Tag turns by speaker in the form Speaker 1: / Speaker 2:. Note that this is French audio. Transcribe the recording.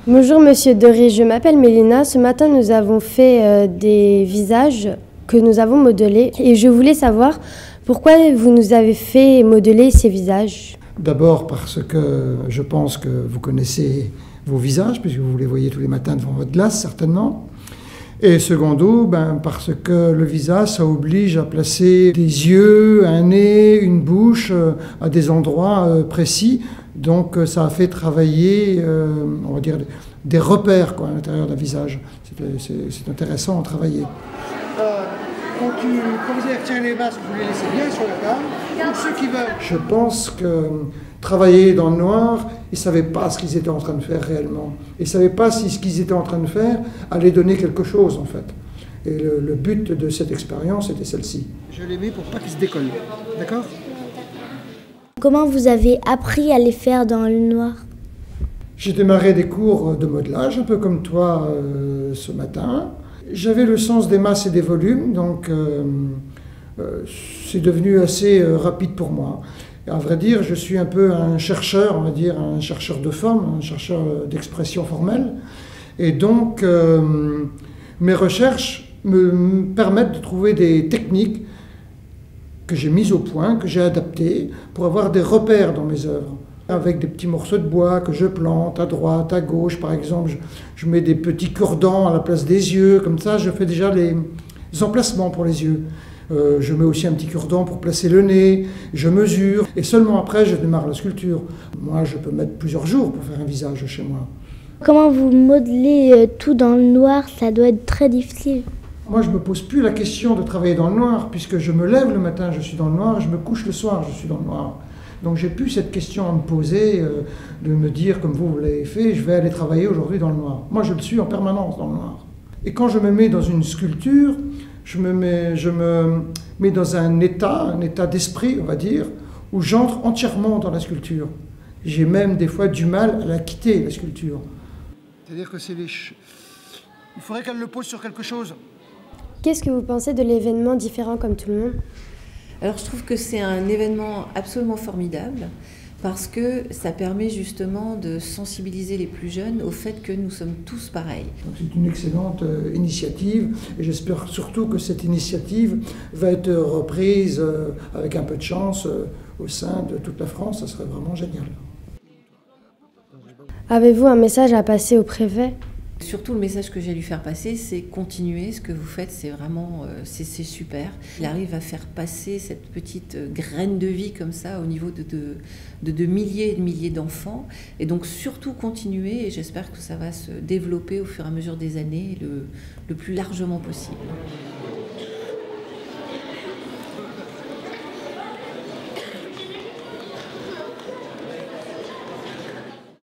Speaker 1: Bonjour Monsieur Doré, je m'appelle Mélina. Ce matin nous avons fait des visages que nous avons modelés et je voulais savoir pourquoi vous nous avez fait modeler ces visages.
Speaker 2: D'abord parce que je pense que vous connaissez vos visages puisque vous les voyez tous les matins devant votre glace certainement. Et secondo, parce que le visage, ça oblige à placer des yeux, un nez, une bouche à des endroits précis. Donc ça a fait travailler, on va dire, des repères à l'intérieur d'un visage. C'est intéressant à travailler. Quand vous allez retirer les masques, vous les laissez bien sur la table. Pour ceux qui veulent. Je pense que travailler dans le noir, ils ne savaient pas ce qu'ils étaient en train de faire réellement. Ils ne savaient pas si ce qu'ils étaient en train de faire allait donner quelque chose en fait. Et le but de cette expérience était celle-ci. Je l'ai mis pour pas qu'ils se décollent. D'accord ?
Speaker 3: Comment vous avez appris à les faire dans le noir ?
Speaker 2: J'ai démarré des cours de modelage, un peu comme toi ce matin. J'avais le sens des masses et des volumes, donc c'est devenu assez rapide pour moi. Et à vrai dire, je suis un peu un chercheur, on va dire, un chercheur de forme, un chercheur d'expression formelle. Et donc, mes recherches me permettent de trouver des techniques que j'ai mises au point, que j'ai adaptées, pour avoir des repères dans mes œuvres. Avec des petits morceaux de bois que je plante à droite, à gauche, par exemple, je mets des petits cure-dents à la place des yeux, comme ça je fais déjà les emplacements pour les yeux. Je mets aussi un petit cure-dent pour placer le nez, je mesure, et seulement après je démarre la sculpture. Moi je peux mettre plusieurs jours pour faire un visage chez moi.
Speaker 3: Comment vous modelez tout dans le noir? Ça doit être très difficile.
Speaker 2: Moi je ne me pose plus la question de travailler dans le noir, puisque je me lève le matin, je suis dans le noir, et je me couche le soir, je suis dans le noir. Donc j'ai plus cette question à me poser, de me dire, comme vous l'avez fait, je vais aller travailler aujourd'hui dans le noir. Moi je le suis en permanence dans le noir. Et quand je me mets dans une sculpture, je me mets dans un état d'esprit, on va dire, où j'entre entièrement dans la sculpture. J'ai même des fois du mal à la quitter, la sculpture. C'est-à-dire que il faudrait qu'elle le pose sur quelque chose.
Speaker 1: Qu'est-ce que vous pensez de l'événement Différent comme tout le monde ?
Speaker 4: Alors je trouve que c'est un événement absolument formidable parce que ça permet justement de sensibiliser les plus jeunes au fait que nous sommes tous pareils.
Speaker 2: C'est une excellente initiative et j'espère surtout que cette initiative va être reprise avec un peu de chance au sein de toute la France. Ça serait vraiment génial.
Speaker 1: Avez-vous un message à passer au préfet ?
Speaker 4: Surtout, le message que j'ai à lui faire passer, c'est continuer. Ce que vous faites, c'est vraiment c'est super. Il arrive à faire passer cette petite graine de vie comme ça au niveau de milliers et de milliers d'enfants. Et donc, surtout continuer. Et j'espère que ça va se développer au fur et à mesure des années le plus largement possible.